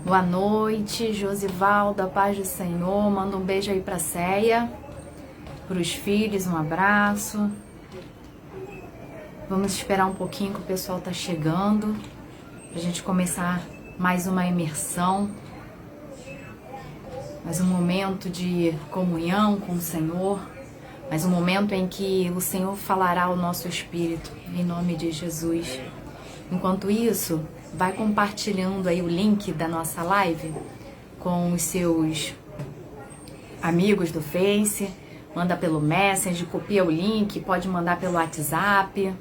Boa noite, Josivaldo, a paz do Senhor. Manda um beijo aí pra Céia, pros filhos, um abraço. Vamos esperar um pouquinho que o pessoal tá chegando, pra gente começar mais uma imersão, mais um momento de comunhão com o Senhor, mais um momento em que o Senhor falará ao nosso espírito, em nome de Jesus. Enquanto isso, vai compartilhando aí o link da nossa live com os seus amigos do Face, manda pelo Messenger, copia o link, pode mandar pelo WhatsApp.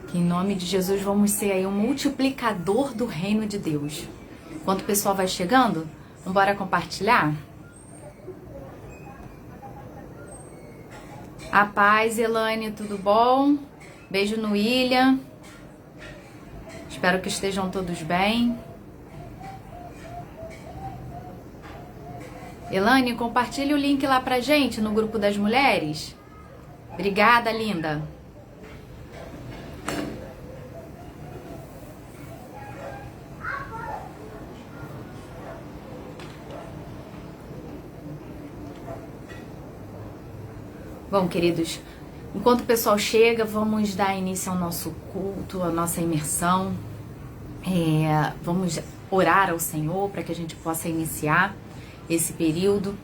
Que em nome de Jesus vamos ser aí um multiplicador do reino de Deus. Enquanto o pessoal vai chegando, vamos embora compartilhar? A paz, Elaine, tudo bom? Beijo no William. Espero que estejam todos bem. Elane, compartilhe o link lá pra gente no grupo das mulheres. Obrigada, linda. Bom, queridos, enquanto o pessoal chega, vamos dar início ao nosso culto, à nossa imersão. Vamos orar ao Senhor para que a gente possa iniciar esse período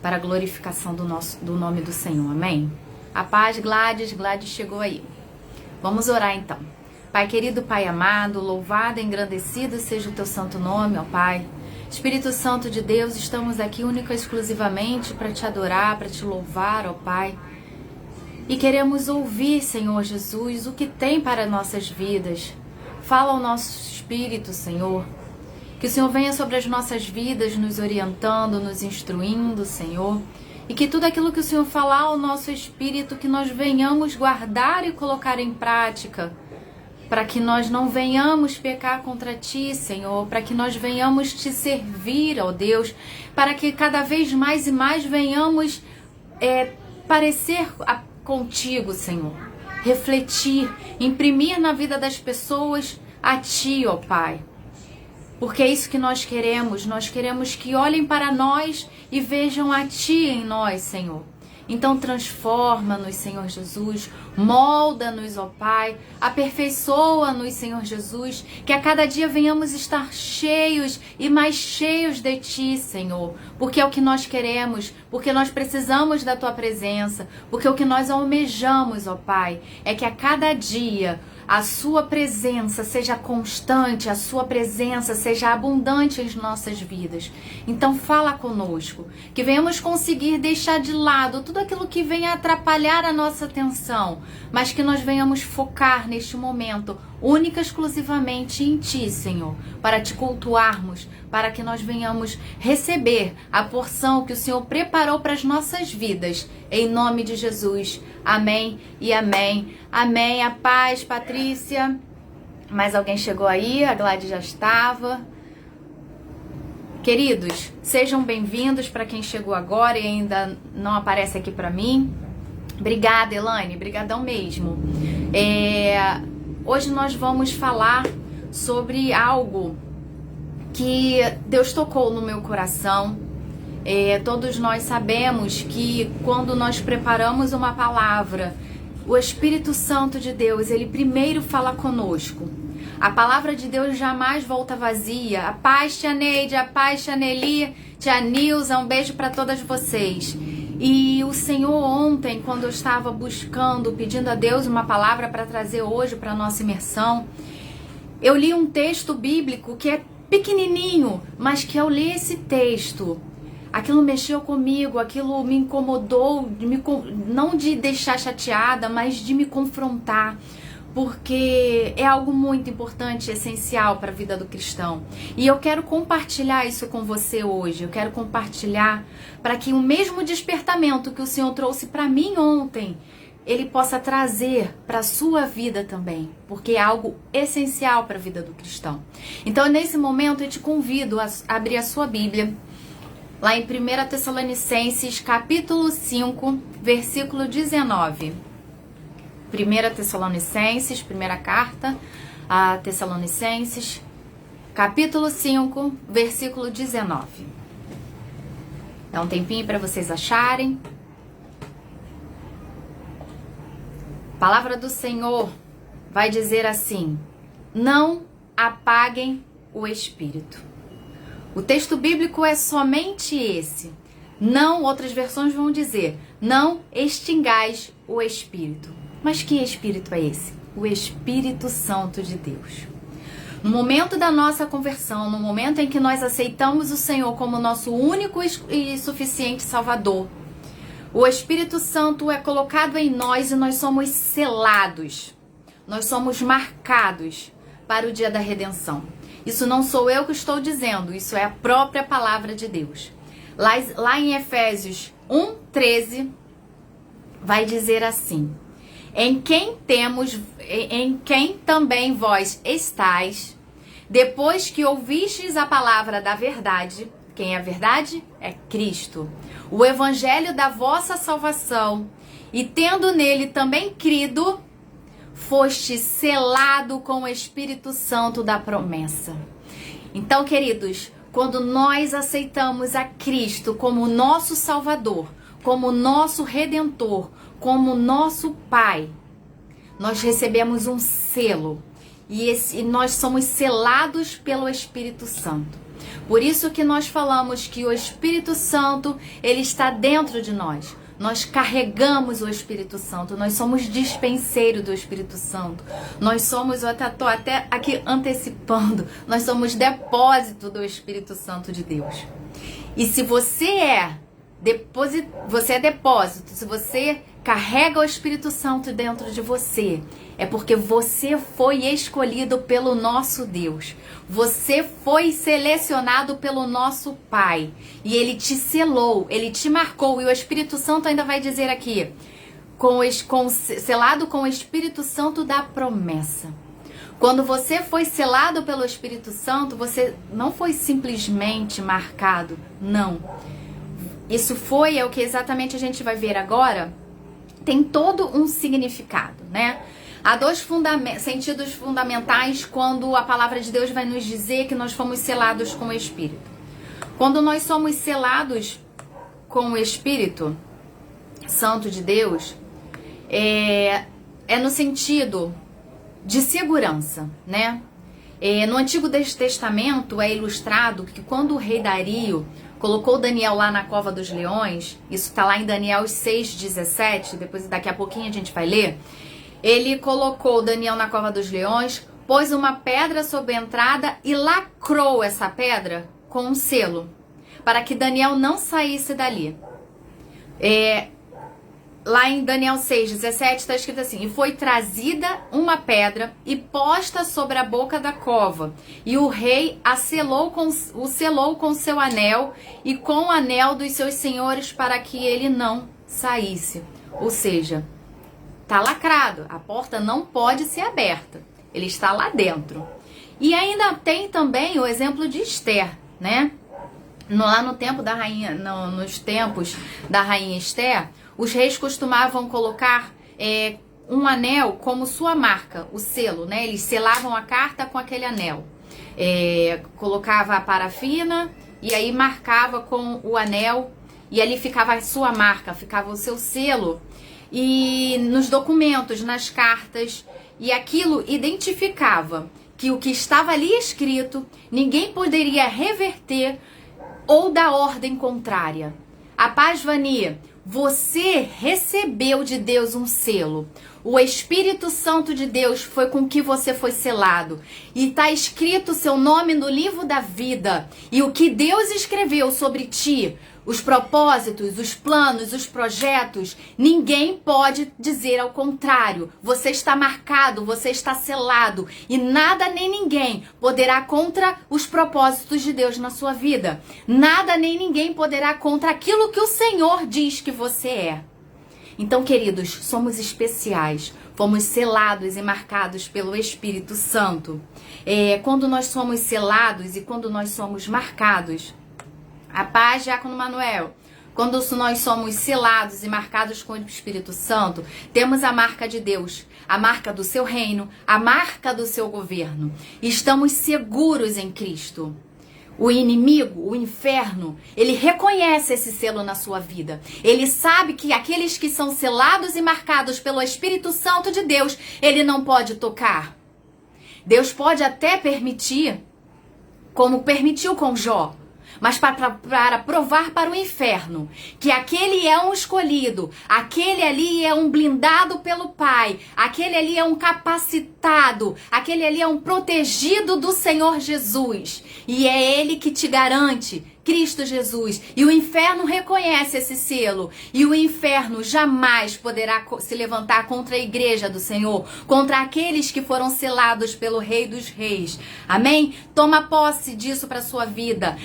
para a glorificação do nome do Senhor. Amém? A paz, Gladys chegou aí. Vamos orar então. Pai querido, Pai amado, louvado e engrandecido seja o teu santo nome, ó Pai. Espírito Santo de Deus, estamos aqui única e exclusivamente para te adorar, para te louvar, ó Pai. E queremos ouvir, Senhor Jesus, o que tem para nossas vidas. Fala ao nosso espírito, Senhor. Que o Senhor venha sobre as nossas vidas, nos orientando, nos instruindo, Senhor. E que tudo aquilo que o Senhor falar ao nosso espírito, que nós venhamos guardar e colocar em prática. Para que nós não venhamos pecar contra Ti, Senhor. Para que nós venhamos Te servir, ó Deus. Para que cada vez mais e mais venhamos parecer contigo, Senhor. Refletir, imprimir na vida das pessoas a Ti, ó Pai. Porque é isso que nós queremos que olhem para nós e vejam a Ti em nós, Senhor. Então transforma-nos, Senhor Jesus, molda-nos, ó Pai, aperfeiçoa-nos, Senhor Jesus, que a cada dia venhamos estar cheios e mais cheios de Ti, Senhor, porque é o que nós queremos, porque nós precisamos da Tua presença, porque o que nós almejamos, ó Pai, é que a cada dia a Sua presença seja constante, a Sua presença seja abundante em nossas vidas. Então fala conosco, que venhamos conseguir deixar de lado tudo aquilo que venha atrapalhar a nossa atenção, mas que nós venhamos focar neste momento única e exclusivamente em Ti, Senhor, para Te cultuarmos, para que nós venhamos receber a porção que o Senhor preparou para as nossas vidas, em nome de Jesus. Amém e amém. Amém. A paz, Patrícia. Mais alguém chegou aí? A Gladys já estava. Queridos, sejam bem-vindos para quem chegou agora e ainda não aparece aqui para mim. Obrigada, Elaine. Brigadão mesmo. Hoje nós vamos falar sobre algo que Deus tocou no meu coração. Todos nós sabemos que quando nós preparamos uma palavra, o Espírito Santo de Deus, ele primeiro fala conosco. A palavra de Deus jamais volta vazia. A paz, Tia Neide, a paz, Tia Nelly, Tia Nilza, um beijo para todas vocês. E o Senhor ontem, quando eu estava buscando, pedindo a Deus uma palavra para trazer hoje para a nossa imersão, eu li um texto bíblico que é pequenininho, mas que ao ler esse texto, aquilo mexeu comigo, aquilo me incomodou, não de deixar chateada, mas de me confrontar, porque é algo muito importante, essencial para a vida do cristão. E eu quero compartilhar isso com você hoje. Eu quero compartilhar para que o mesmo despertamento que o Senhor trouxe para mim ontem, Ele possa trazer para a sua vida também, porque é algo essencial para a vida do cristão. Então, nesse momento, eu te convido a abrir a sua Bíblia, lá em 1 Tessalonicenses, capítulo 5, versículo 19. 1 Tessalonicenses, primeira carta a Tessalonicenses, capítulo 5, versículo 19. Dá um tempinho para vocês acharem. A palavra do Senhor vai dizer assim: não apaguem o espírito. O texto bíblico é somente esse. Não, outras versões vão dizer, não extingais o espírito. Mas que espírito é esse? O Espírito Santo de Deus. No momento da nossa conversão, no momento em que nós aceitamos o Senhor como nosso único e suficiente Salvador, o Espírito Santo é colocado em nós e nós somos selados. Nós somos marcados para o dia da redenção. Isso não sou eu que estou dizendo, isso é a própria palavra de Deus. Lá em Efésios 1:13 vai dizer assim: em quem também vós estáis, depois que ouvistes a palavra da verdade. Quem é a verdade? É Cristo, o evangelho da vossa salvação, e tendo nele também crido, foste selado com o Espírito Santo da promessa. Então, queridos, quando nós aceitamos a Cristo como nosso Salvador, como nosso Redentor, como nosso Pai, nós recebemos um selo e nós somos selados pelo Espírito Santo. Por isso que nós falamos que o Espírito Santo, ele está dentro de nós. Nós carregamos o Espírito Santo, nós somos dispenseiro do Espírito Santo. Nós somos, eu estou até aqui antecipando, nós somos depósito do Espírito Santo de Deus. E se você é depósito, se você carrega o Espírito Santo dentro de você, é porque você foi escolhido pelo nosso Deus. Você foi selecionado pelo nosso Pai. E Ele te selou, Ele te marcou. E o Espírito Santo ainda vai dizer aqui, selado com o Espírito Santo da promessa. Quando você foi selado pelo Espírito Santo, você não foi simplesmente marcado, não. Isso é o que exatamente a gente vai ver agora, tem todo um significado, né? Há dois sentidos fundamentais quando a palavra de Deus vai nos dizer que nós fomos selados com o Espírito. Quando nós somos selados com o Espírito Santo de Deus, é no sentido de segurança, né? No Antigo Testamento é ilustrado que quando o rei Dario colocou Daniel lá na cova dos leões, isso está lá em Daniel 6:17, depois daqui a pouquinho a gente vai ler. Ele colocou Daniel na cova dos leões, pôs uma pedra sobre a entrada e lacrou essa pedra com um selo, para que Daniel não saísse dali. Lá em Daniel 6:17 está escrito assim: e foi trazida uma pedra e posta sobre a boca da cova, e o rei o selou com seu anel e com o anel dos seus senhores, para que ele não saísse. Ou seja, está lacrado, a porta não pode ser aberta, ele está lá dentro. E ainda tem também o exemplo de Esther, né? Lá no tempo da rainha, nos tempos da rainha Esther, os reis costumavam colocar um anel como sua marca, o selo, né? Eles selavam a carta com aquele anel. Colocava a parafina e aí marcava com o anel e ali ficava a sua marca, ficava o seu selo. E nos documentos, nas cartas, e aquilo identificava que o que estava ali escrito, ninguém poderia reverter ou dar ordem contrária. A paz, Vani, você recebeu de Deus um selo. O Espírito Santo de Deus foi com que você foi selado. E está escrito o seu nome no livro da vida. E o que Deus escreveu sobre ti, os propósitos, os planos, os projetos, ninguém pode dizer ao contrário. Você está marcado, você está selado e nada nem ninguém poderá contra os propósitos de Deus na sua vida. Nada nem ninguém poderá contra aquilo que o Senhor diz que você é. Então, queridos, somos especiais, fomos selados e marcados pelo Espírito Santo. Quando nós somos selados e quando nós somos marcados, a paz, Diácono Manuel, quando nós somos selados e marcados com o Espírito Santo, temos a marca de Deus, a marca do seu reino, a marca do seu governo. Estamos seguros em Cristo. O inimigo, o inferno, ele reconhece esse selo na sua vida. Ele sabe que aqueles que são selados e marcados pelo Espírito Santo de Deus, ele não pode tocar. Deus pode até permitir, como permitiu com Jó, mas para provar para o inferno que aquele é um escolhido, aquele ali é um blindado pelo Pai, aquele ali é um capacitado, aquele ali é um protegido do Senhor Jesus. E é Ele que te garante, Cristo Jesus. E o inferno reconhece esse selo. E o inferno jamais poderá se levantar contra a igreja do Senhor, contra aqueles que foram selados pelo Rei dos Reis. Amém? Toma posse disso para sua vida.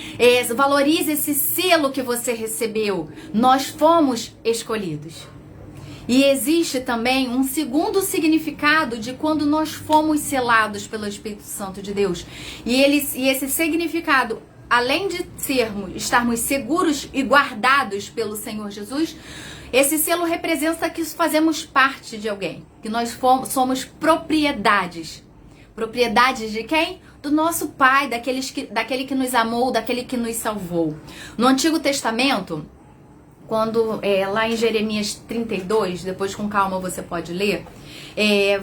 Valorize esse selo que você recebeu. Nós fomos escolhidos. E existe também um segundo significado de quando nós fomos selados pelo Espírito Santo de Deus. E esse significado, além de estarmos seguros e guardados pelo Senhor Jesus, esse selo representa que fazemos parte de alguém, que nós somos propriedades. Propriedades de quem? Do nosso Pai, daquele que nos amou, daquele que nos salvou. No Antigo Testamento, quando lá em Jeremias 32, depois com calma você pode ler,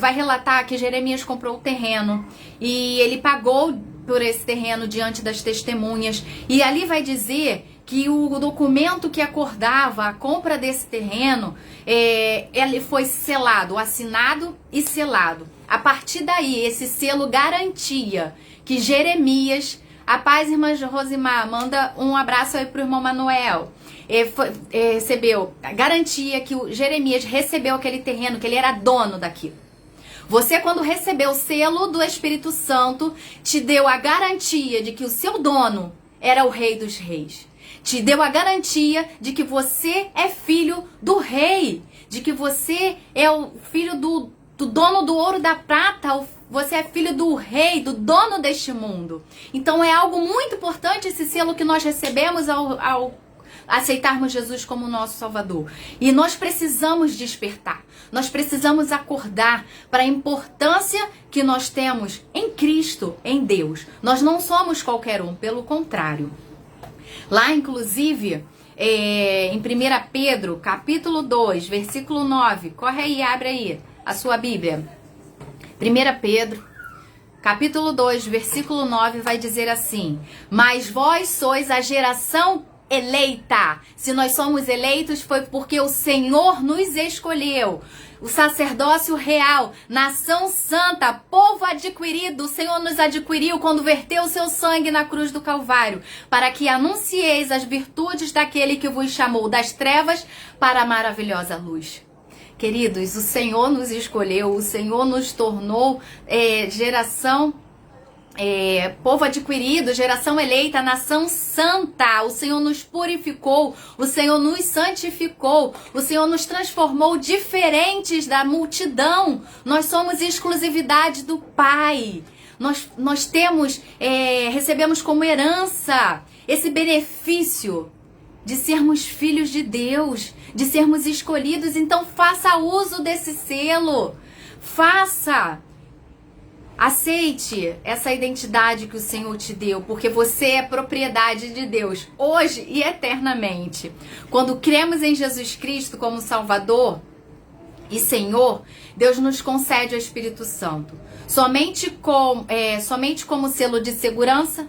vai relatar que Jeremias comprou o terreno e ele pagou por esse terreno diante das testemunhas, e ali vai dizer que o documento que acordava a compra desse terreno, ele foi selado, assinado e selado. A partir daí, esse selo garantia que Jeremias, a paz, irmã Rosimar, manda um abraço aí pro irmão Manuel, recebeu, garantia que o Jeremias recebeu aquele terreno, que ele era dono daquilo. Você, quando recebeu o selo do Espírito Santo, te deu a garantia de que o seu dono era o Rei dos Reis. Te deu a garantia de que você é filho do Rei, de que você é o filho do dono do ouro e da prata, você é filho do Rei, do dono deste mundo. Então é algo muito importante esse selo que nós recebemos ao aceitarmos Jesus como nosso Salvador. E nós precisamos despertar, nós precisamos acordar para a importância que nós temos em Cristo, em Deus. Nós não somos qualquer um, pelo contrário. Lá, inclusive, em 1 Pedro, capítulo 2, versículo 9, corre aí, abre aí a sua Bíblia. 1 Pedro, capítulo 2, versículo 9, vai dizer assim: mas vós sois a geração eleita. Se nós somos eleitos, foi porque o Senhor nos escolheu. O sacerdócio real, nação santa, povo adquirido. O Senhor nos adquiriu quando verteu o seu sangue na cruz do Calvário, para que anuncieis as virtudes daquele que vos chamou das trevas para a maravilhosa luz. Queridos, o Senhor nos escolheu, o Senhor nos tornou povo adquirido, geração eleita, nação santa. O Senhor nos purificou, o Senhor nos santificou, o Senhor nos transformou diferentes da multidão. Nós somos exclusividade do Pai. Nós recebemos como herança esse benefício de sermos filhos de Deus, de sermos escolhidos. Então faça uso desse selo, aceite essa identidade que o Senhor te deu, porque você é propriedade de Deus, hoje e eternamente. Quando cremos em Jesus Cristo como Salvador e Senhor, Deus nos concede o Espírito Santo, somente como selo de segurança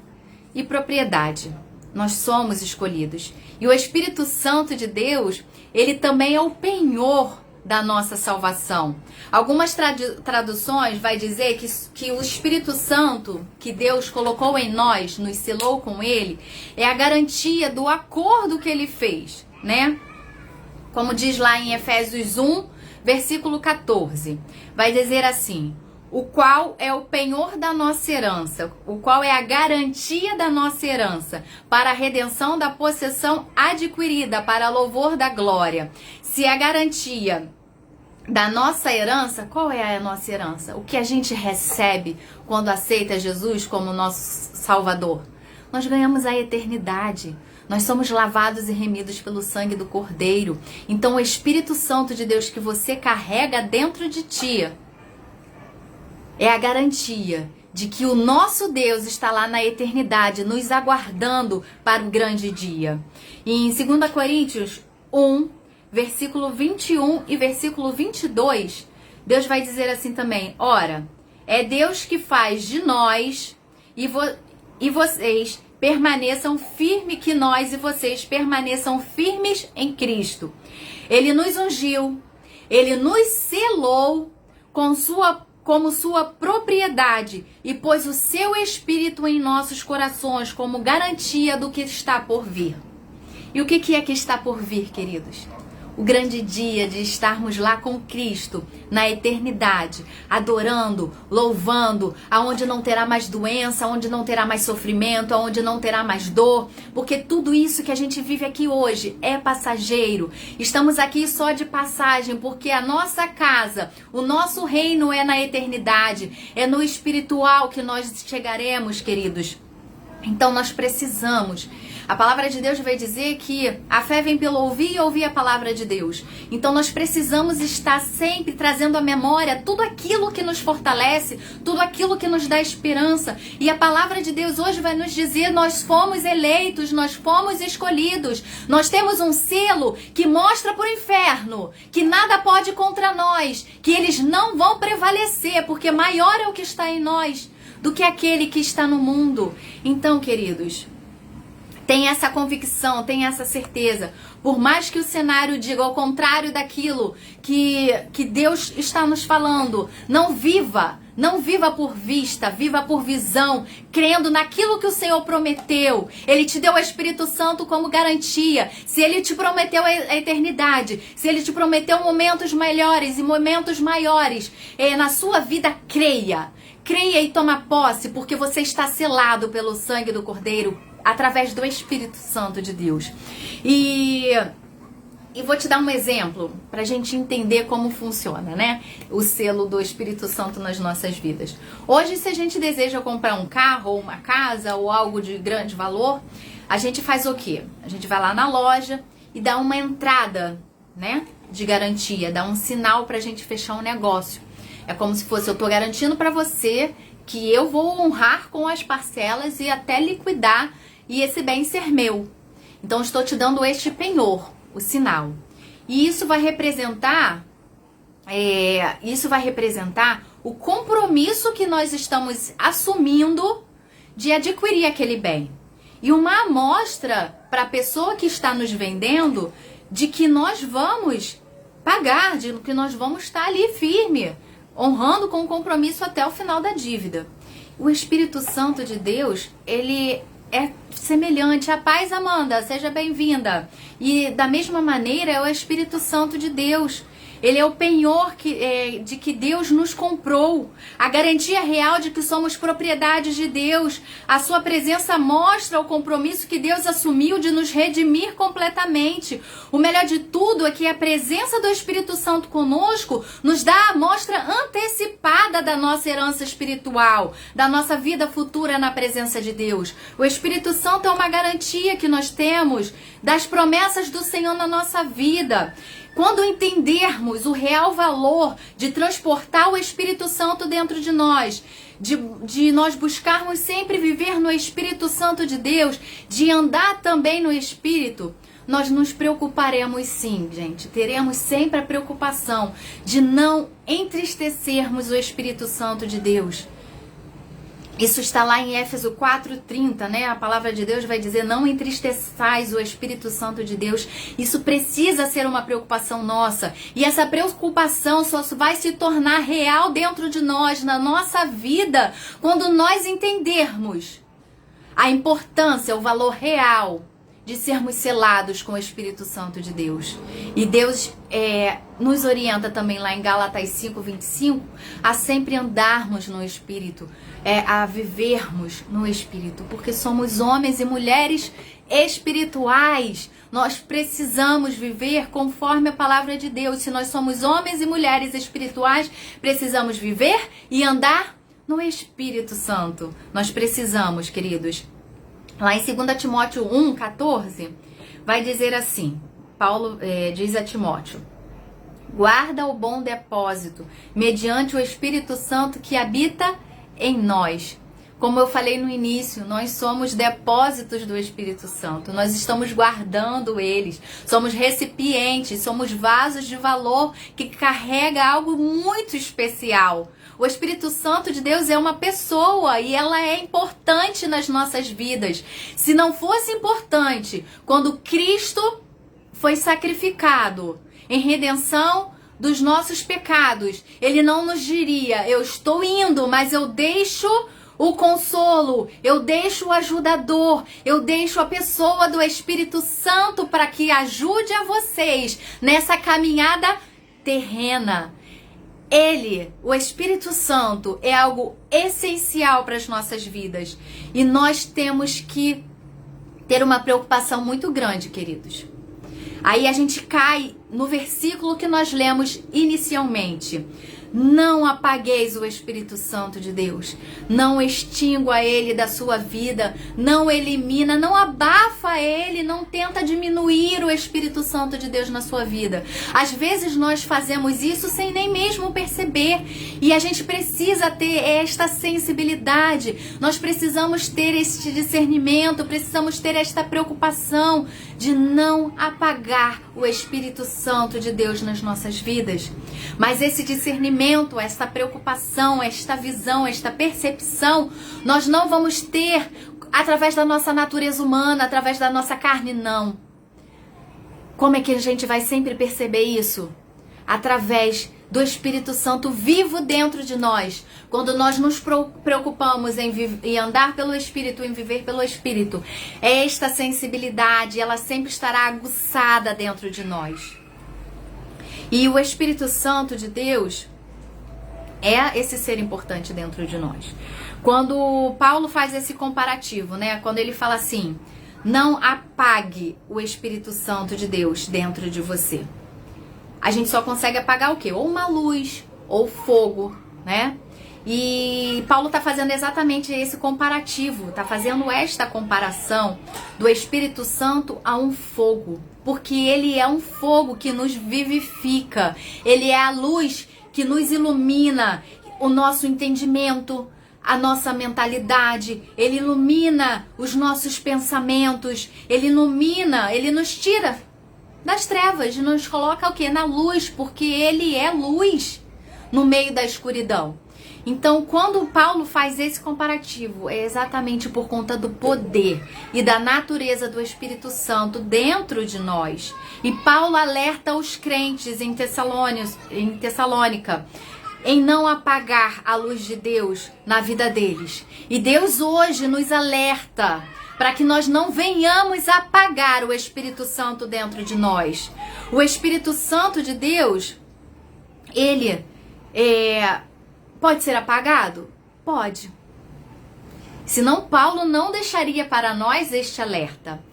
e propriedade. Nós somos escolhidos. E o Espírito Santo de Deus, ele também é o penhor da nossa salvação. Algumas traduções vai dizer que o Espírito Santo que Deus colocou em nós, nos selou com ele, é a garantia do acordo que ele fez, né? Como diz lá em Efésios 1, versículo 14. Vai dizer assim: o qual é o penhor da nossa herança, o qual é a garantia da nossa herança, para a redenção da possessão adquirida, para louvor da glória. Se a garantia da nossa herança, qual é a nossa herança? O que a gente recebe quando aceita Jesus como nosso Salvador? Nós ganhamos a eternidade. Nós somos lavados e remidos pelo sangue do Cordeiro. Então o Espírito Santo de Deus que você carrega dentro de ti é a garantia de que o nosso Deus está lá na eternidade, nos aguardando para o grande dia. E em 2 Coríntios 1, versículo 21 e versículo 22, Deus vai dizer assim também: ora, é Deus que faz de nós e vocês permaneçam firmes, que nós e vocês permaneçam firmes em Cristo. Ele nos ungiu, ele nos selou como sua propriedade e pôs o seu Espírito em nossos corações como garantia do que está por vir. E o que é que está por vir, queridos? O grande dia de estarmos lá com Cristo na eternidade, adorando, louvando, aonde não terá mais doença, aonde não terá mais sofrimento, aonde não terá mais dor, porque tudo isso que a gente vive aqui hoje é passageiro. Estamos aqui só de passagem, porque a nossa casa, o nosso reino é na eternidade, é no espiritual que nós chegaremos, queridos. Então nós precisamos. A palavra de Deus vai dizer que a fé vem pelo ouvir e ouvir a palavra de Deus. Então nós precisamos estar sempre trazendo à memória tudo aquilo que nos fortalece, tudo aquilo que nos dá esperança. E a palavra de Deus hoje vai nos dizer: nós fomos eleitos, nós fomos escolhidos. Nós temos um selo que mostra para o inferno que nada pode contra nós, que eles não vão prevalecer, porque maior é o que está em nós do que aquele que está no mundo. Então, queridos, tem essa convicção, tem essa certeza. Por mais que o cenário diga ao contrário daquilo que Deus está nos falando, não viva por vista, viva por visão, crendo naquilo que o Senhor prometeu. Ele te deu o Espírito Santo como garantia. Se Ele te prometeu a eternidade, se Ele te prometeu momentos melhores e momentos maiores na sua vida, creia. Creia e toma posse, porque você está selado pelo sangue do Cordeiro, através do Espírito Santo de Deus. E vou te dar um exemplo para a gente entender como funciona, né? O selo do Espírito Santo nas nossas vidas. Hoje, se a gente deseja comprar um carro, ou uma casa, ou algo de grande valor, a gente faz o quê? A gente vai lá na loja e dá uma entrada, né, de garantia, dá um sinal para a gente fechar um negócio. É como se fosse: eu tô garantindo para você que eu vou honrar com as parcelas e até liquidar e esse bem ser meu. Então, estou te dando este penhor, o sinal. E isso vai representar o compromisso que nós estamos assumindo de adquirir aquele bem. E uma amostra para a pessoa que está nos vendendo de que nós vamos pagar, de que nós vamos estar ali firme, honrando com o compromisso até o final da dívida. O Espírito Santo de Deus, ele é semelhante. A paz, Amanda, seja bem-vinda. E da mesma maneira é o Espírito Santo de Deus. Ele é o penhor de que Deus nos comprou. A garantia real de que somos propriedades de Deus. A sua presença mostra o compromisso que Deus assumiu de nos redimir completamente. O melhor de tudo é que a presença do Espírito Santo conosco nos dá a amostra antecipada da nossa herança espiritual, da nossa vida futura na presença de Deus. O Espírito Santo é uma garantia que nós temos das promessas do Senhor na nossa vida. Quando entendermos o real valor de transportar o Espírito Santo dentro de nós, de nós buscarmos sempre viver no Espírito Santo de Deus, de andar também no Espírito, nós nos preocuparemos sim, gente. Teremos sempre a preocupação de não entristecermos o Espírito Santo de Deus. Isso está lá em Éfeso 4:30, né? A palavra de Deus vai dizer: não entristeçais o Espírito Santo de Deus. Isso precisa ser uma preocupação nossa. E essa preocupação só vai se tornar real dentro de nós, na nossa vida, quando nós entendermos a importância, o valor real de sermos selados com o Espírito Santo de Deus. E Deus nos orienta também lá em Gálatas 5:25 a sempre andarmos no Espírito, a vivermos no Espírito, porque somos homens e mulheres espirituais. Nós precisamos viver conforme a palavra de Deus. Se nós somos homens e mulheres espirituais, precisamos viver e andar no Espírito Santo. Nós precisamos, queridos. Lá em 2 Timóteo 1:14, vai dizer assim, Paulo diz a Timóteo: guarda o bom depósito, mediante o Espírito Santo que habita em nós. Como eu falei no início, nós somos depósitos do Espírito Santo, nós estamos guardando eles, somos recipientes, somos vasos de valor que carrega algo muito especial. O Espírito Santo de Deus é uma pessoa e ela é importante nas nossas vidas. Se não fosse importante, quando Cristo foi sacrificado em redenção dos nossos pecados, Ele não nos diria: eu estou indo, mas eu deixo o consolo, eu deixo o ajudador, eu deixo a pessoa do Espírito Santo para que ajude a vocês nessa caminhada terrena. Ele, o Espírito Santo, é algo essencial para as nossas vidas. E nós temos que ter uma preocupação muito grande, queridos. Aí a gente cai no versículo que nós lemos inicialmente. Não apagueis o Espírito Santo de Deus. Não extingua ele da sua vida. Não elimina, não abafa ele. Não tenta diminuir o Espírito Santo de Deus na sua vida. Às vezes nós fazemos isso sem nem mesmo perceber. E a gente precisa ter esta sensibilidade. Nós precisamos ter este discernimento. Precisamos ter esta preocupação de não apagar o Espírito Santo de Deus nas nossas vidas. Mas esse discernimento, esta preocupação, esta visão, esta percepção, nós não vamos ter através da nossa natureza humana, através da nossa carne, não. Como é que a gente vai sempre perceber isso? Através do Espírito Santo vivo dentro de nós. Quando nós nos preocupamos em andar pelo Espírito, em viver pelo Espírito, esta sensibilidade, ela sempre estará aguçada dentro de nós. E o Espírito Santo de Deus é esse ser importante dentro de nós. Quando Paulo faz esse comparativo, né? Quando ele fala assim: não apague o Espírito Santo de Deus dentro de você. A gente só consegue apagar o quê? Ou uma luz, ou fogo, né? E Paulo está fazendo exatamente esse comparativo, está fazendo esta comparação do Espírito Santo a um fogo. Porque ele é um fogo que nos vivifica, ele é a luz que nos ilumina o nosso entendimento, a nossa mentalidade, ele ilumina os nossos pensamentos, ele ilumina, ele nos tira das trevas e nos coloca o quê? Na luz, porque ele é luz no meio da escuridão. Então, quando Paulo faz esse comparativo, é exatamente por conta do poder e da natureza do Espírito Santo dentro de nós. E Paulo alerta os crentes em Tessalônica em não apagar a luz de Deus na vida deles. E Deus hoje nos alerta para que nós não venhamos apagar o Espírito Santo dentro de nós. O Espírito Santo de Deus, ele pode ser apagado? Pode. Senão Paulo não deixaria para nós este alerta.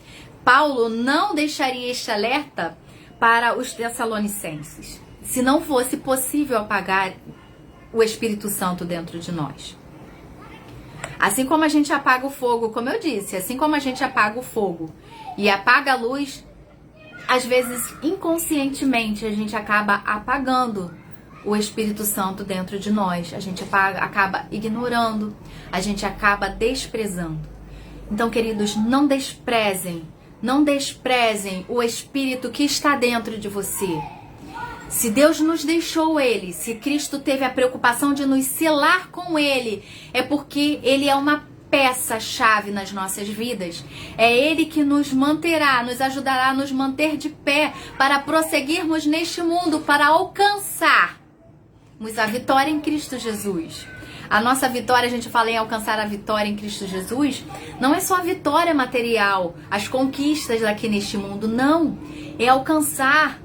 Paulo não deixaria este alerta para os tessalonicenses. Se não fosse possível apagar o Espírito Santo dentro de nós. Assim como a gente apaga o fogo, como eu disse, assim como a gente apaga o fogo e apaga a luz, às vezes inconscientemente a gente acaba apagando o Espírito Santo dentro de nós. A gente acaba ignorando, a gente acaba desprezando. Então, queridos, não desprezem o Espírito que está dentro de você. Se Deus nos deixou Ele, se Cristo teve a preocupação de nos selar com Ele, é porque Ele é uma peça-chave nas nossas vidas. É Ele que nos manterá, nos ajudará a nos manter de pé para prosseguirmos neste mundo, para alcançarmos a vitória em Cristo Jesus. A nossa vitória, a gente fala em alcançar a vitória em Cristo Jesus, não é só a vitória material, as conquistas daqui neste mundo, não. É alcançar,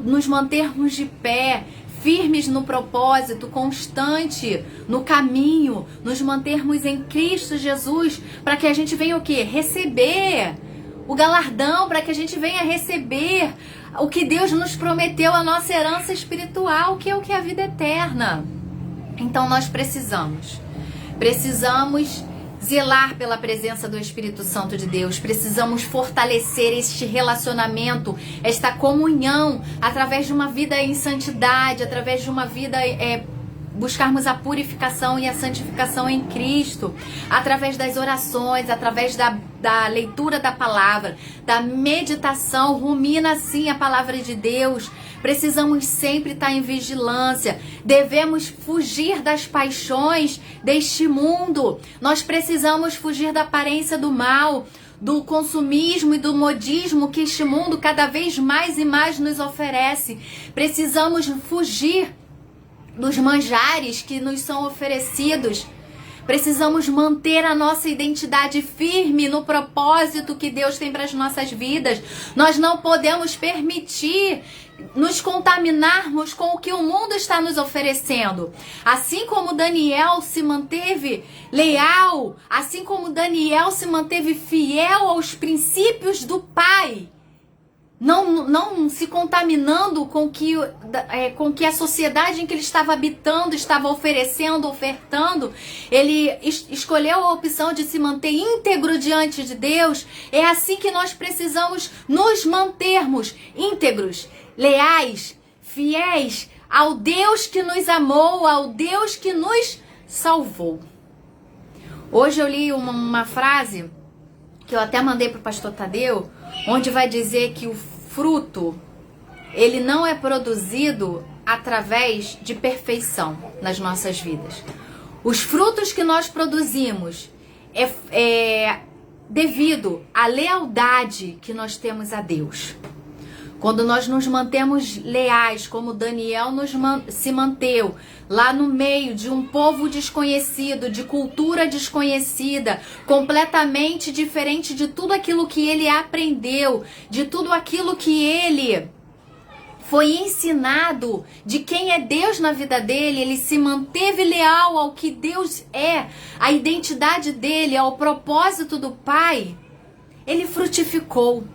nos mantermos de pé, firmes no propósito, constante no caminho, nos mantermos em Cristo Jesus, para que a gente venha o quê? Receber o galardão, para que a gente venha receber o que Deus nos prometeu, a nossa herança espiritual, que é o que é a vida eterna. Então nós precisamos zelar pela presença do Espírito Santo de Deus, precisamos fortalecer este relacionamento, esta comunhão, através de uma vida em santidade, através de uma vida buscarmos a purificação e a santificação em Cristo, através das orações, através da leitura da palavra, da meditação, rumina assim a palavra de Deus. Precisamos sempre estar em vigilância, devemos fugir das paixões deste mundo, nós precisamos fugir da aparência do mal, do consumismo e do modismo que este mundo cada vez mais e mais nos oferece. Precisamos fugir dos manjares que nos são oferecidos. Precisamos manter a nossa identidade firme no propósito que Deus tem para as nossas vidas. Nós não podemos permitir nos contaminarmos com o que o mundo está nos oferecendo. Assim como Daniel se manteve leal, assim como Daniel se manteve fiel aos princípios do Pai, não se contaminando com que a sociedade em que ele estava habitando estava ofertando, ele escolheu a opção de se manter íntegro diante de Deus. É assim que nós precisamos nos mantermos íntegros, leais, fiéis ao Deus que nos amou, ao Deus que nos salvou. Hoje eu li uma frase que eu até mandei para o pastor Tadeu, onde vai dizer que o fruto, ele não é produzido através de perfeição nas nossas vidas. Os frutos que nós produzimos é devido à lealdade que nós temos a Deus. Quando nós nos mantemos leais, como Daniel se manteve, lá no meio de um povo desconhecido, de cultura desconhecida, completamente diferente de tudo aquilo que ele aprendeu, de tudo aquilo que ele foi ensinado, de quem é Deus na vida dele, ele se manteve leal ao que Deus é, à identidade dele, ao propósito do Pai, ele frutificou.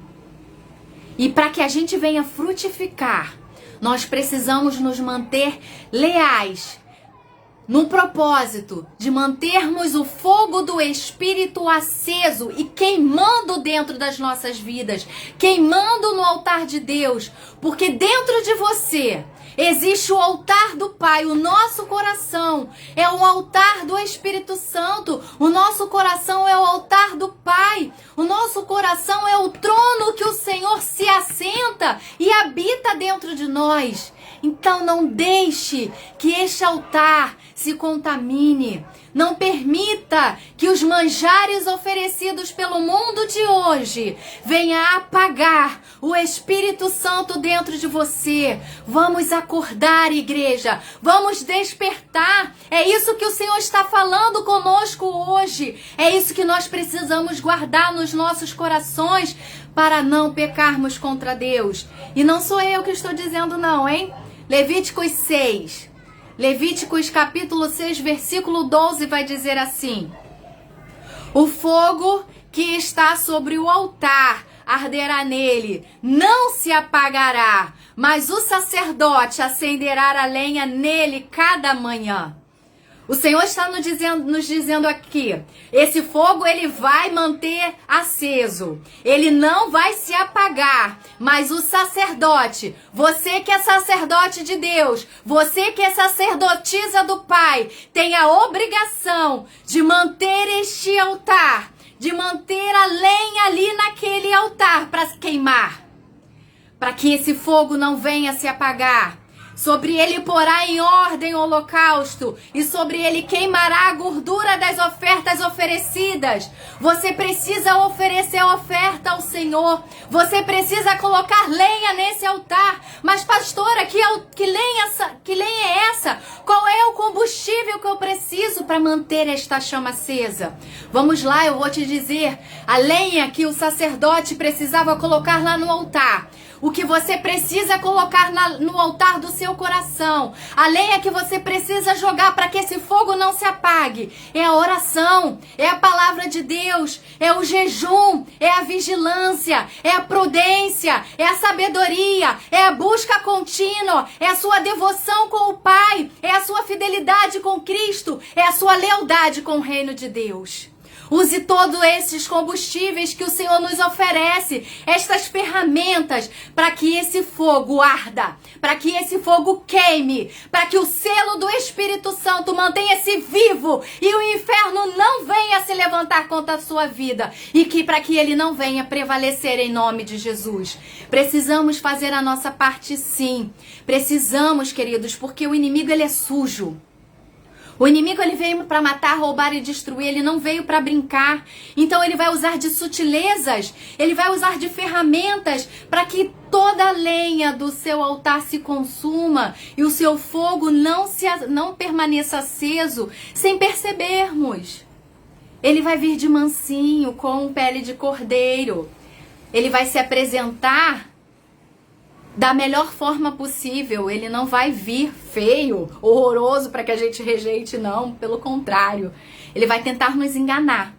E para que a gente venha frutificar, nós precisamos nos manter leais no propósito de mantermos o fogo do Espírito aceso e queimando dentro das nossas vidas, queimando no altar de Deus, porque dentro de você existe o altar do Pai. O nosso coração é o altar do Espírito Santo. O nosso coração é o altar do Pai. O nosso coração é o trono que o Senhor se assenta e habita dentro de nós. Então não deixe que este altar se contamine. Não permita que os manjares oferecidos pelo mundo de hoje venham apagar o Espírito Santo dentro de você. Vamos acordar, igreja. Vamos despertar. É isso que o Senhor está falando conosco hoje. É isso que nós precisamos guardar nos nossos corações para não pecarmos contra Deus. E não sou eu que estou dizendo não, hein? Levíticos 6. Levíticos capítulo 6, versículo 12 vai dizer assim: o fogo que está sobre o altar arderá nele, não se apagará, mas o sacerdote acenderá a lenha nele cada manhã. O Senhor está nos dizendo aqui, esse fogo ele vai manter aceso, ele não vai se apagar, mas o sacerdote, você que é sacerdote de Deus, você que é sacerdotisa do Pai, tem a obrigação de manter este altar, de manter a lenha ali naquele altar para para que esse fogo não venha se apagar. Sobre ele porá em ordem o holocausto, e sobre ele queimará a gordura das ofertas oferecidas. Você precisa oferecer oferta ao Senhor. Você precisa colocar lenha nesse altar. Mas pastora, que lenha é essa? Qual é o combustível que eu preciso para manter esta chama acesa? Vamos lá, eu vou te dizer. A lenha que o sacerdote precisava colocar lá no altar. O que você precisa colocar no altar do seu coração. A lenha que você precisa jogar para que esse fogo não se apague. É a oração, é a palavra de Deus, é o jejum, é a vigilância, é a prudência, é a sabedoria, é a busca contínua, é a sua devoção com o Pai, é a sua fidelidade com Cristo, é a sua lealdade com o reino de Deus. Use todos esses combustíveis que o Senhor nos oferece, estas ferramentas, para que esse fogo arda, para que esse fogo queime, para que o selo do Espírito Santo mantenha-se vivo e o inferno não venha se levantar contra a sua vida e que para que ele não venha prevalecer em nome de Jesus. Precisamos fazer a nossa parte, sim. Precisamos, queridos, porque o inimigo ele é sujo. O inimigo ele veio para matar, roubar e destruir, ele não veio para brincar. Então ele vai usar de sutilezas, ele vai usar de ferramentas para que toda a lenha do seu altar se consuma e o seu fogo não permaneça aceso sem percebermos. Ele vai vir de mansinho, com pele de cordeiro. Ele vai se apresentar da melhor forma possível. Ele não vai vir feio, horroroso para que a gente rejeite, não. Pelo contrário, ele vai tentar nos enganar.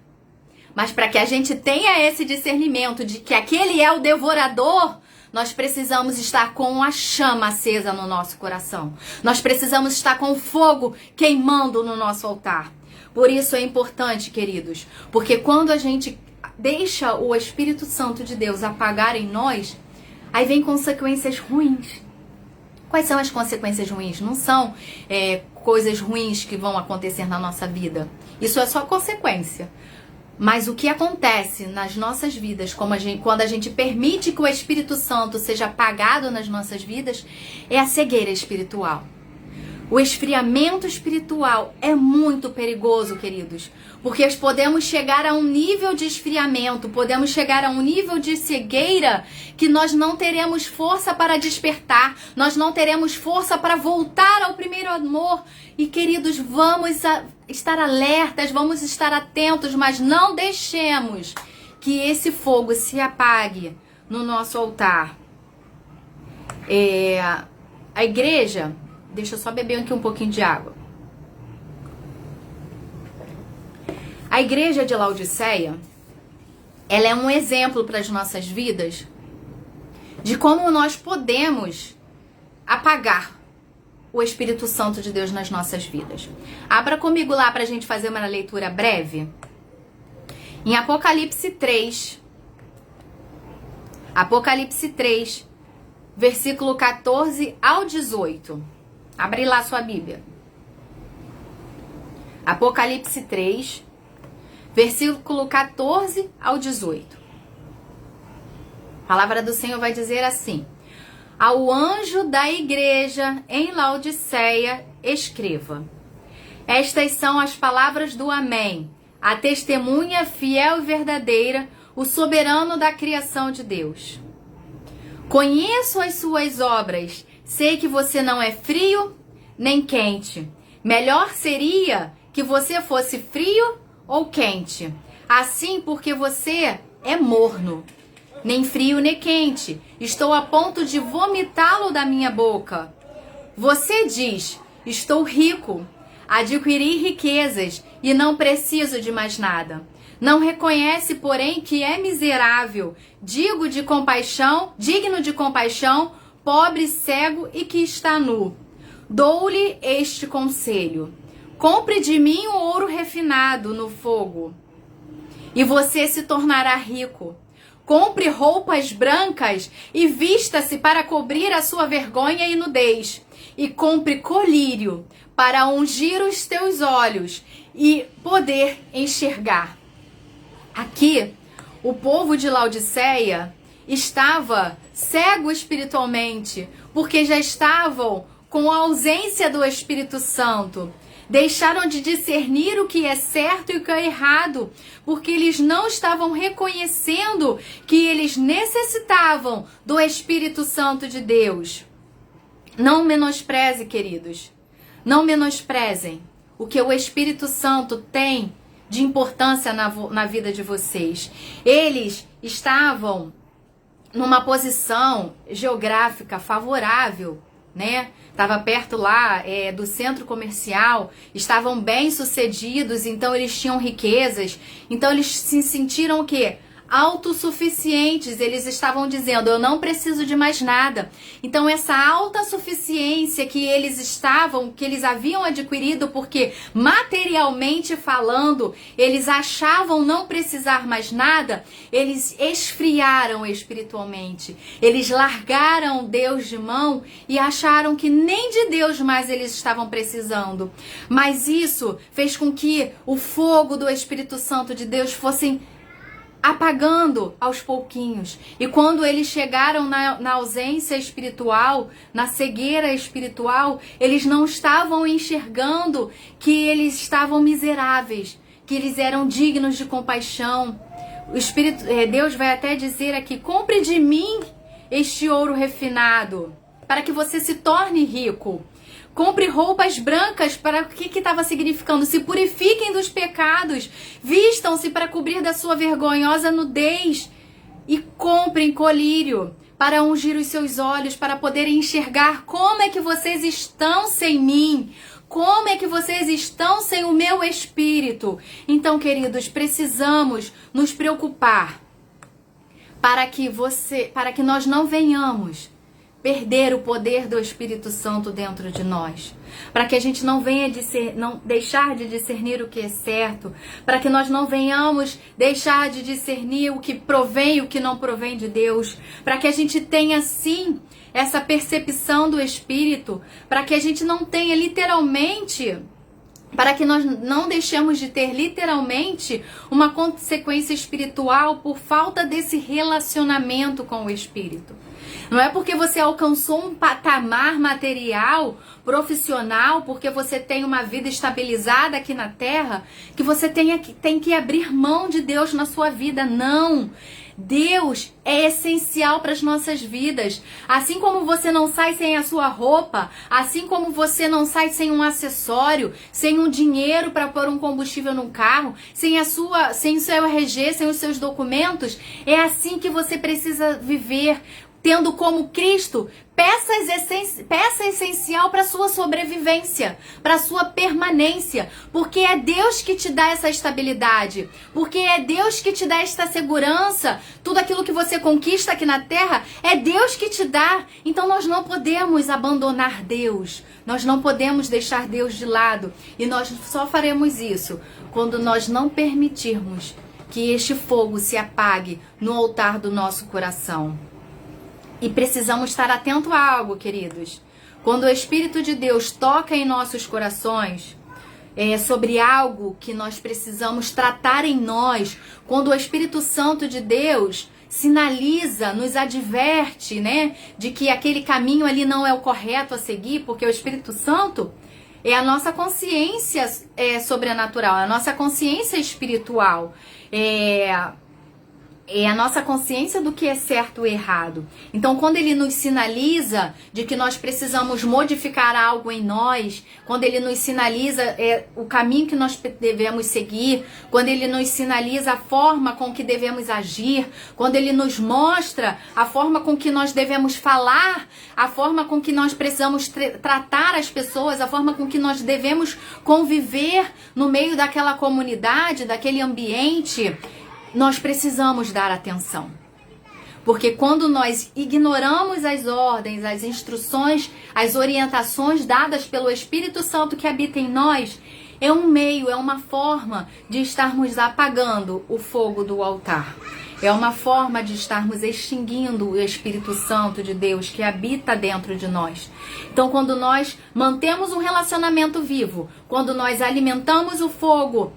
Mas para que a gente tenha esse discernimento de que aquele é o devorador, nós precisamos estar com a chama acesa no nosso coração. Nós precisamos estar com o fogo queimando no nosso altar. Por isso é importante, queridos, porque quando a gente deixa o Espírito Santo de Deus apagar em nós, aí vem consequências ruins. Quais são as consequências ruins? Não são coisas ruins que vão acontecer na nossa vida. Isso é só consequência. Mas o que acontece nas nossas vidas, quando a gente permite que o Espírito Santo seja apagado nas nossas vidas, é a cegueira espiritual. O esfriamento espiritual é muito perigoso, queridos, porque podemos chegar a um nível de esfriamento, podemos chegar a um nível de cegueira que nós não teremos força para despertar, nós não teremos força para voltar ao primeiro amor. E, queridos, vamos estar alertas, vamos estar atentos, mas não deixemos que esse fogo se apague no nosso altar. A igreja... Deixa eu só beber aqui um pouquinho de água. A igreja de Laodiceia, ela é um exemplo para as nossas vidas de como nós podemos apagar o Espírito Santo de Deus nas nossas vidas. Abra comigo lá para a gente fazer uma leitura breve. Em Apocalipse 3. Apocalipse 3, versículo 14 ao 18. Abre lá sua Bíblia. Apocalipse 3, versículo 14 ao 18. A palavra do Senhor vai dizer assim: ao anjo da igreja em Laodiceia, escreva: estas são as palavras do Amém, a testemunha fiel e verdadeira, o soberano da criação de Deus. Conheço as suas obras. Sei que você não é frio nem quente. Melhor seria que você fosse frio ou quente. Assim, porque você é morno. Nem frio nem quente. Estou a ponto de vomitá-lo da minha boca. Você diz: estou rico, adquiri riquezas e não preciso de mais nada. Não reconhece, porém, que é miserável, digno de compaixão, pobre, cego e que está nu. Dou-lhe este conselho: compre de mim o ouro refinado no fogo, e você se tornará rico. Compre roupas brancas e vista-se para cobrir a sua vergonha e nudez. E compre colírio para ungir os teus olhos e poder enxergar. Aqui, o povo de Laodiceia estava cego espiritualmente, porque já estavam com a ausência do Espírito Santo. Deixaram de discernir o que é certo e o que é errado, porque eles não estavam reconhecendo que eles necessitavam do Espírito Santo de Deus. Não menospreze, queridos. Não menosprezem o que o Espírito Santo tem de importância na vida de vocês. Eles estavam numa posição geográfica favorável, né? Estava perto lá do centro comercial, estavam bem sucedidos, então eles tinham riquezas, então eles se sentiram o quê? Autossuficientes. Eles estavam dizendo, eu não preciso de mais nada. Então essa autossuficiência que eles haviam adquirido, porque materialmente falando, eles achavam não precisar mais nada, eles esfriaram espiritualmente. Eles largaram Deus de mão e acharam que nem de Deus mais eles estavam precisando. Mas isso fez com que o fogo do Espírito Santo de Deus fosse apagando aos pouquinhos. E quando eles chegaram na ausência espiritual, na cegueira espiritual, eles não estavam enxergando que eles estavam miseráveis, que eles eram dignos de compaixão. Deus vai até dizer aqui, compre de mim este ouro refinado, para que você se torne rico. Compre roupas brancas, para o que estava significando? Se purifiquem dos pecados, vistam-se para cobrir da sua vergonhosa nudez e comprem colírio para ungir os seus olhos, para poderem enxergar como é que vocês estão sem mim, como é que vocês estão sem o meu Espírito. Então, queridos, precisamos nos preocupar para que nós não venhamos perder o poder do Espírito Santo dentro de nós, para que a gente não venha não deixar de discernir o que é certo, para que nós não venhamos deixar de discernir o que provém e o que não provém de Deus, para que a gente tenha sim essa percepção do Espírito, para que a gente não tenha literalmente, para que nós não deixemos de ter literalmente uma consequência espiritual por falta desse relacionamento com o Espírito. Não é porque você alcançou um patamar material, profissional, porque você tem uma vida estabilizada aqui na Terra, que você tem que abrir mão de Deus na sua vida. Não! Deus é essencial para as nossas vidas. Assim como você não sai sem a sua roupa, assim como você não sai sem um acessório, sem um dinheiro para pôr um combustível no carro, sem o seu RG, sem os seus documentos, é assim que você precisa viver, tendo como Cristo peça essencial para a sua sobrevivência, para a sua permanência, porque é Deus que te dá essa estabilidade, porque é Deus que te dá esta segurança. Tudo aquilo que você conquista aqui na terra é Deus que te dá. Então nós não podemos abandonar Deus, nós não podemos deixar Deus de lado, e nós só faremos isso quando nós não permitirmos que este fogo se apague no altar do nosso coração. E precisamos estar atento a algo, queridos. Quando o Espírito de Deus toca em nossos corações, sobre algo que nós precisamos tratar em nós, quando o Espírito Santo de Deus sinaliza, nos adverte, né, de que aquele caminho ali não é o correto a seguir, porque o Espírito Santo é a nossa consciência sobrenatural, é a nossa consciência espiritual, é a nossa consciência do que é certo e errado. Então, quando ele nos sinaliza de que nós precisamos modificar algo em nós, quando ele nos sinaliza o caminho que nós devemos seguir, quando ele nos sinaliza a forma com que devemos agir, quando ele nos mostra a forma com que nós devemos falar, a forma com que nós precisamos tratar as pessoas, a forma com que nós devemos conviver no meio daquela comunidade, daquele ambiente, nós precisamos dar atenção. Porque quando nós ignoramos as ordens, as instruções, as orientações dadas pelo Espírito Santo que habita em nós, é um meio, é uma forma de estarmos apagando o fogo do altar. É uma forma de estarmos extinguindo o Espírito Santo de Deus que habita dentro de nós. Então, quando nós mantemos um relacionamento vivo, quando nós alimentamos o fogo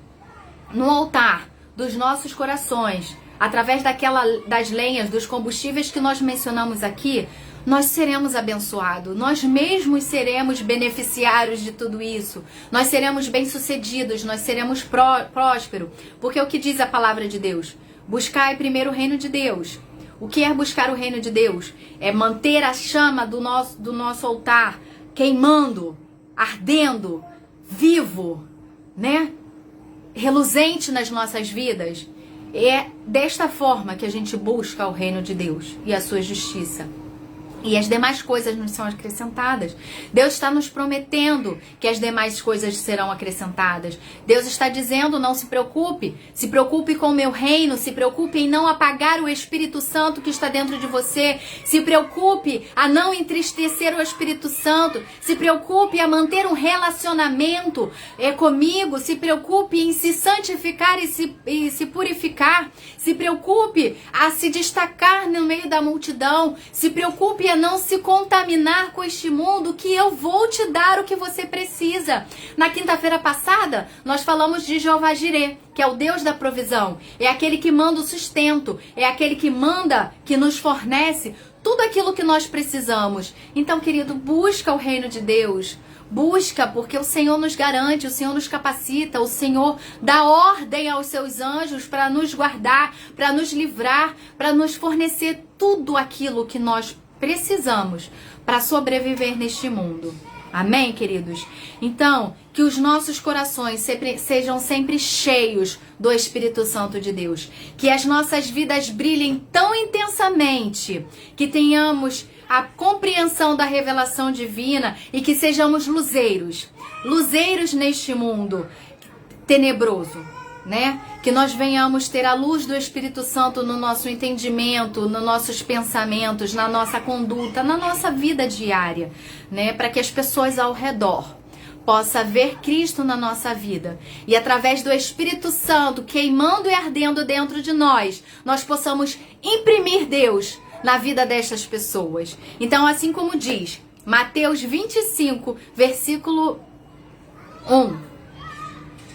no altar dos nossos corações, através das lenhas, dos combustíveis que nós mencionamos aqui, nós seremos abençoados, nós mesmos seremos beneficiários de tudo isso, nós seremos bem-sucedidos, nós seremos prósperos, porque é o que diz a palavra de Deus: buscai primeiro o reino de Deus. O que é buscar o reino de Deus? É manter a chama do nosso altar queimando, ardendo, vivo, né? Reluzente nas nossas vidas. É desta forma que a gente busca o reino de Deus e a sua justiça. E as demais coisas nos são acrescentadas. Deus está nos prometendo que as demais coisas serão acrescentadas. Deus está dizendo: não se preocupe. Se preocupe com o meu reino. Se preocupe em não apagar o Espírito Santo que está dentro de você. Se preocupe a não entristecer o Espírito Santo. Se preocupe a manter um relacionamento comigo. Se preocupe em se santificar e se purificar. Se preocupe a se destacar no meio da multidão. Se preocupe a não se contaminar com este mundo, que eu vou te dar o que você precisa. Na quinta-feira passada, nós falamos de Jeová Jirê, que é o Deus da provisão. É aquele que manda o sustento, é aquele que manda, que nos fornece tudo aquilo que nós precisamos. Então, querido, busca o reino de Deus. Busca, porque o Senhor nos garante, o Senhor nos capacita, o Senhor dá ordem aos seus anjos para nos guardar, para nos livrar, para nos fornecer tudo aquilo que nós precisamos para sobreviver neste mundo. Amém, queridos? Então, que os nossos corações sejam sempre cheios do Espírito Santo de Deus. Que as nossas vidas brilhem tão intensamente, que tenhamos a compreensão da revelação divina e que sejamos luzeiros. Luzeiros neste mundo tenebroso, né? Que nós venhamos ter a luz do Espírito Santo no nosso entendimento, nos nossos pensamentos, na nossa conduta, na nossa vida diária, né? Para que as pessoas ao redor possam ver Cristo na nossa vida. E através do Espírito Santo queimando e ardendo dentro de nós, nós possamos imprimir Deus na vida destas pessoas. Então, assim como diz Mateus 25, versículo 1,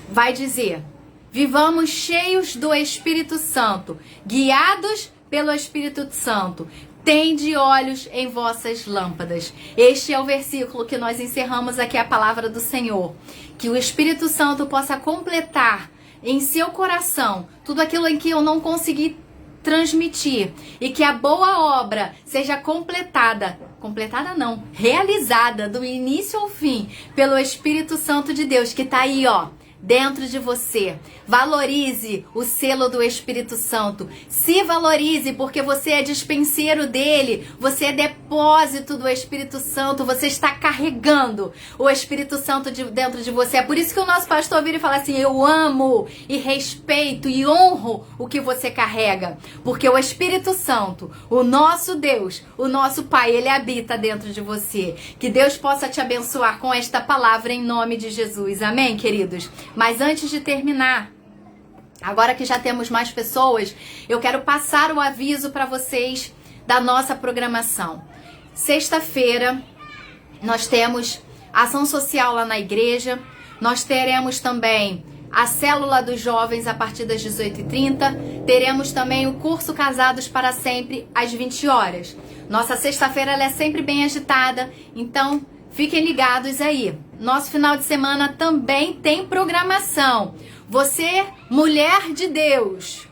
vai dizer: vivamos cheios do Espírito Santo, guiados pelo Espírito Santo. Tende olhos em vossas lâmpadas. Este é o versículo que nós encerramos aqui, a palavra do Senhor. Que o Espírito Santo possa completar em seu coração tudo aquilo em que eu não consegui transmitir. E que a boa obra seja realizada do início ao fim pelo Espírito Santo de Deus, que está aí, ó, dentro de você. Valorize o selo do Espírito Santo. Se valorize, porque você é dispenseiro dele. Você é depósito do Espírito Santo. Você está carregando o Espírito Santo dentro de você. É por isso que o nosso pastor vira e fala assim: eu amo e respeito e honro o que você carrega. Porque o Espírito Santo, o nosso Deus, o nosso Pai, ele habita dentro de você. Que Deus possa te abençoar com esta palavra em nome de Jesus. Amém, queridos? Mas antes de terminar, agora que já temos mais pessoas, eu quero passar o aviso para vocês da nossa programação. Sexta-feira, nós temos ação social lá na igreja. Nós teremos também a célula dos jovens a partir das 18h30. Teremos também o curso Casados para Sempre às 20 horas. Nossa sexta-feira ela é sempre bem agitada, então fiquem ligados aí. Nosso final de semana também tem programação. Você, mulher de Deus,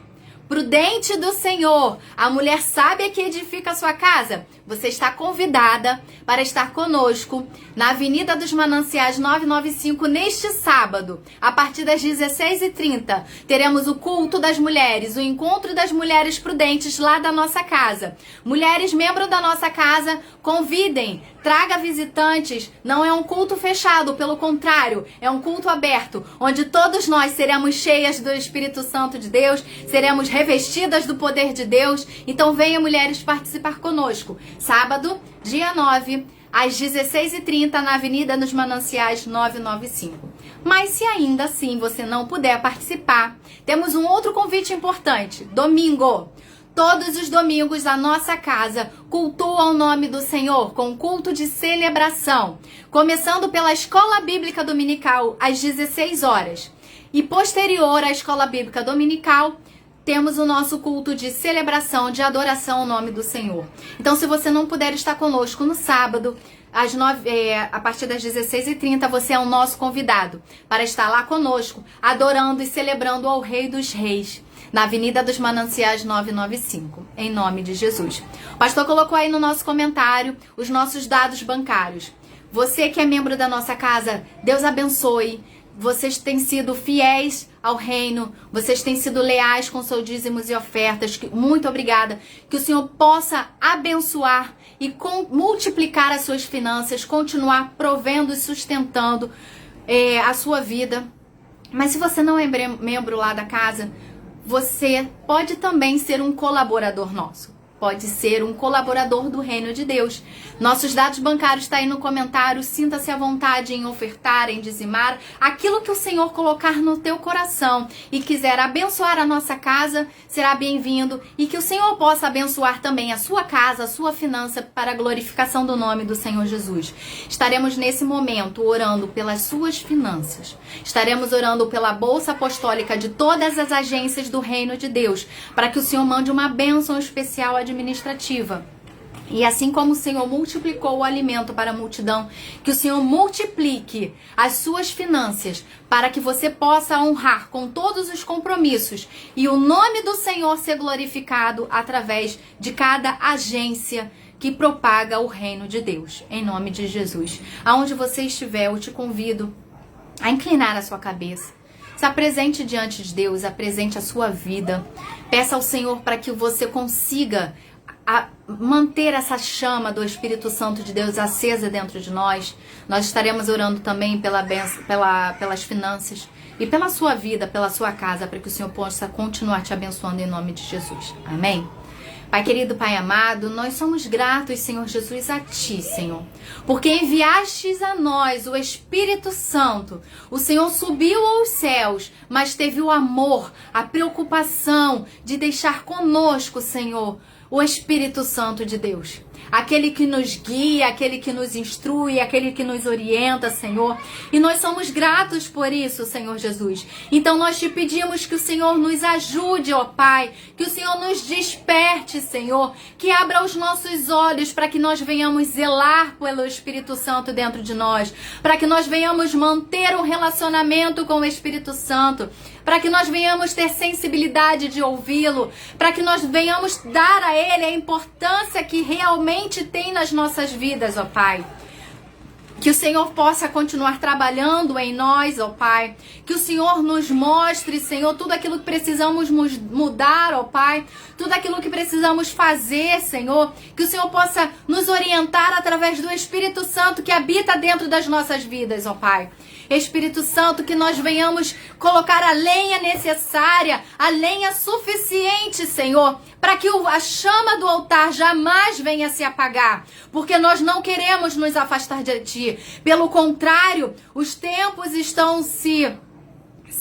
prudente do Senhor, a mulher sábia que edifica a sua casa, você está convidada para estar conosco na Avenida dos Mananciais 995 neste sábado, a partir das 16h30. Teremos o culto das mulheres, o encontro das mulheres prudentes lá da nossa casa. Mulheres, membros da nossa casa, convidem, traga visitantes. Não é um culto fechado, pelo contrário, é um culto aberto, onde todos nós seremos cheias do Espírito Santo de Deus, seremos revestidas do poder de Deus. Então venha, mulheres, participar conosco. Sábado, dia 9, às 16h30, na Avenida dos Mananciais 995. Mas se ainda assim você não puder participar, temos um outro convite importante. Domingo. Todos os domingos a nossa casa cultua o nome do Senhor com culto de celebração, começando pela Escola Bíblica Dominical às 16 horas. E posterior à Escola Bíblica Dominical, temos o nosso culto de celebração, de adoração ao nome do Senhor. Então, se você não puder estar conosco no sábado, a partir das 16h30, você é o nosso convidado para estar lá conosco, adorando e celebrando ao Rei dos Reis, na Avenida dos Mananciais 995, em nome de Jesus. O pastor colocou aí no nosso comentário os nossos dados bancários. Você que é membro da nossa casa, Deus abençoe. Vocês têm sido fiéis ao reino, vocês têm sido leais com seus dízimos e ofertas. Muito obrigada. Que o Senhor possa abençoar e multiplicar as suas finanças, continuar provendo e sustentando a sua vida. Mas se você não é membro lá da casa, você pode também ser um colaborador nosso. Pode ser um colaborador do reino de Deus. Nossos dados bancários estão aí no comentário. Sinta-se à vontade em ofertar, em dizimar. Aquilo que o Senhor colocar no teu coração e quiser abençoar a nossa casa, será bem-vindo. E que o Senhor possa abençoar também a sua casa, a sua finança, para a glorificação do nome do Senhor Jesus. Estaremos nesse momento orando pelas suas finanças. Estaremos orando pela Bolsa Apostólica de todas as agências do reino de Deus, para que o Senhor mande uma bênção especial administrativa. E assim como o Senhor multiplicou o alimento para a multidão, que o Senhor multiplique as suas finanças para que você possa honrar com todos os compromissos e o nome do Senhor ser glorificado através de cada agência que propaga o reino de Deus, em nome de Jesus. Aonde você estiver, eu te convido a inclinar a sua cabeça. Se apresente diante de Deus, apresente a sua vida. Peça ao Senhor para que você consiga manter essa chama do Espírito Santo de Deus acesa dentro de nós. Nós estaremos orando também pelas finanças e pela sua vida, pela sua casa, para que o Senhor possa continuar te abençoando em nome de Jesus. Amém? Pai querido, Pai amado, nós somos gratos, Senhor Jesus, a Ti, Senhor, porque enviastes a nós o Espírito Santo. O Senhor subiu aos céus, mas teve o amor, a preocupação de deixar conosco, Senhor, o Espírito Santo de Deus. Aquele que nos guia, aquele que nos instrui, aquele que nos orienta, Senhor. E nós somos gratos por isso, Senhor Jesus. Então nós te pedimos que o Senhor nos ajude, ó Pai. Que o Senhor nos desperte, Senhor. Que abra os nossos olhos para que nós venhamos zelar pelo Espírito Santo dentro de nós. Para que nós venhamos manter um relacionamento com o Espírito Santo. Para que nós venhamos ter sensibilidade de ouvi-lo. Para que nós venhamos dar a Ele a importância que realmente tem nas nossas vidas, ó Pai. Que o Senhor possa continuar trabalhando em nós, ó Pai. Que o Senhor nos mostre, Senhor, tudo aquilo que precisamos mudar, ó Pai. Tudo aquilo que precisamos fazer, Senhor. Que o Senhor possa nos orientar através do Espírito Santo que habita dentro das nossas vidas, ó Pai. Espírito Santo, que nós venhamos colocar a lenha necessária, a lenha suficiente, Senhor, para que a chama do altar jamais venha se apagar, porque nós não queremos nos afastar de Ti. Pelo contrário, os tempos estão se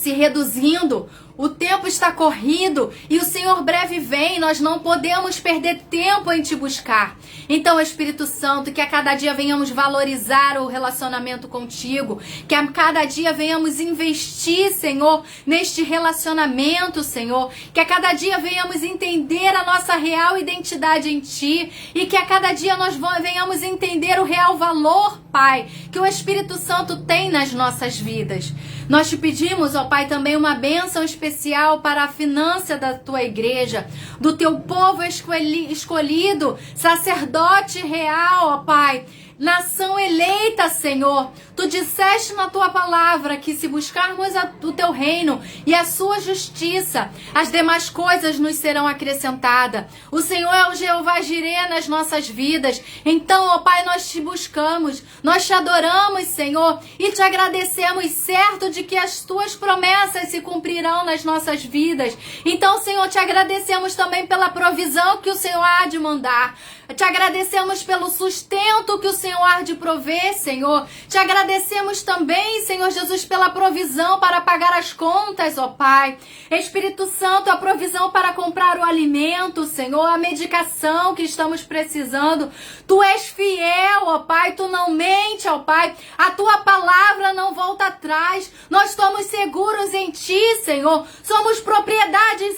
reduzindo, o tempo está corrido e o Senhor breve vem. Nós não podemos perder tempo em Te buscar. Então, Espírito Santo, que a cada dia venhamos valorizar o relacionamento contigo, que a cada dia venhamos investir, Senhor, neste relacionamento, Senhor, que a cada dia venhamos entender a nossa real identidade em Ti e que a cada dia nós venhamos entender o real valor, Pai, que o Espírito Santo tem nas nossas vidas. Nós te pedimos, ó Pai, também uma bênção especial para a finança da Tua igreja, do Teu povo escolhido, sacerdote real, ó Pai, nação eleita, Senhor. Tu disseste na Tua palavra que se buscarmos o Teu reino e a Sua justiça, as demais coisas nos serão acrescentadas. O Senhor é o Jeová Jireh nas nossas vidas. Então, ó Pai, nós Te buscamos, nós Te adoramos, Senhor, e Te agradecemos, certo de que as Tuas promessas se cumprirão nas nossas vidas. Então, Senhor, Te agradecemos também pela provisão que o Senhor há de mandar. Te agradecemos pelo sustento que o Senhor há de prover, Senhor. Te agradecemos também, Senhor Jesus, pela provisão para pagar as contas, ó Pai. Espírito Santo, a provisão para comprar o alimento, Senhor, a medicação que estamos precisando. Tu és fiel, ó Pai, tu não mente, ó Pai. A tua palavra não volta atrás. Nós estamos seguros em ti, Senhor. Somos propriedades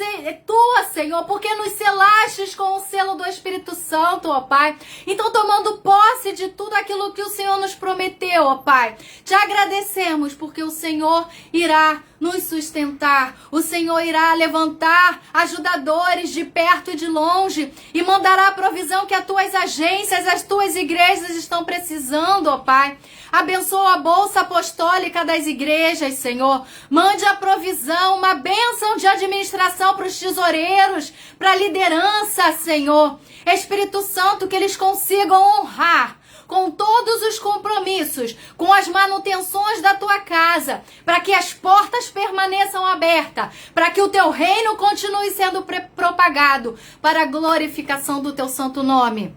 tua, Senhor, porque nos selastes com o selo do Espírito Santo, ó Pai. Então, tomando posse de tudo aquilo que o Senhor nos prometeu, ó Pai, te agradecemos porque o Senhor irá nos sustentar. O Senhor irá levantar ajudadores de perto e de longe e mandará a provisão que as tuas agências, as tuas igrejas estão precisando, ó Pai. Abençoa a bolsa apostólica das igrejas, Senhor. Mande a provisão, uma bênção de administração para os tesoureiros, para a liderança, Senhor. Espírito Santo, que eles consigam honrar com todos os compromissos, com as manutenções da tua casa, para que as portas permaneçam abertas, para que o teu reino continue sendo propagado para a glorificação do teu santo nome.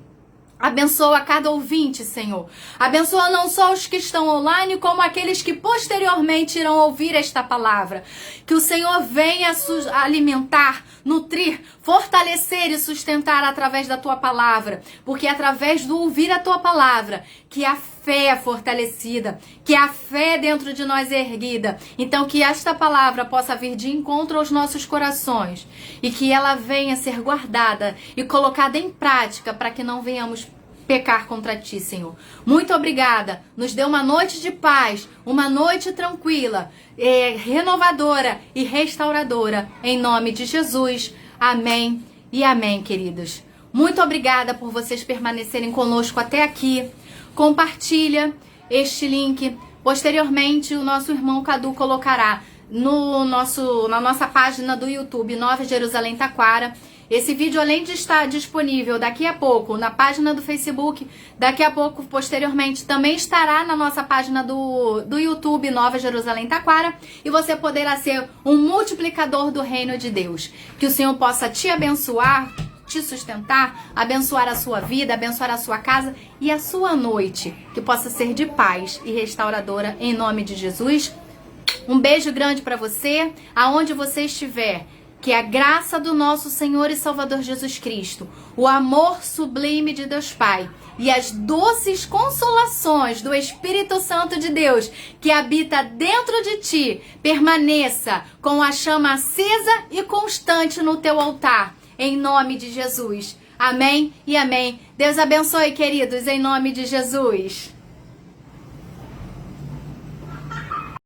Abençoa cada ouvinte, Senhor. Abençoa não só os que estão online, como aqueles que posteriormente irão ouvir esta palavra. Que o Senhor venha alimentar, nutrir, fortalecer e sustentar através da tua palavra. Porque é através do ouvir a tua palavra que a fé é fortalecida, que a fé dentro de nós é erguida. Então que esta palavra possa vir de encontro aos nossos corações e que ela venha ser guardada e colocada em prática para que não venhamos pecar contra ti, Senhor. Muito obrigada. Nos dê uma noite de paz, uma noite tranquila, renovadora e restauradora. Em nome de Jesus. Amém e amém, queridos. Muito obrigada por vocês permanecerem conosco até aqui. Compartilha este link. Posteriormente, o nosso irmão Cadu colocará na nossa página do YouTube, Nova Jerusalém Taquara. Esse vídeo, além de estar disponível daqui a pouco na página do Facebook, daqui a pouco, posteriormente, também estará na nossa página do YouTube, Nova Jerusalém Taquara, e você poderá ser um multiplicador do reino de Deus. Que o Senhor possa te abençoar, te sustentar, abençoar a sua vida, abençoar a sua casa e a sua noite, que possa ser de paz e restauradora, em nome de Jesus. Um beijo grande para você, aonde você estiver. Que a graça do nosso Senhor e Salvador Jesus Cristo, o amor sublime de Deus Pai e as doces consolações do Espírito Santo de Deus que habita dentro de ti, permaneça com a chama acesa e constante no teu altar, em nome de Jesus. Amém e amém. Deus abençoe, queridos, em nome de Jesus.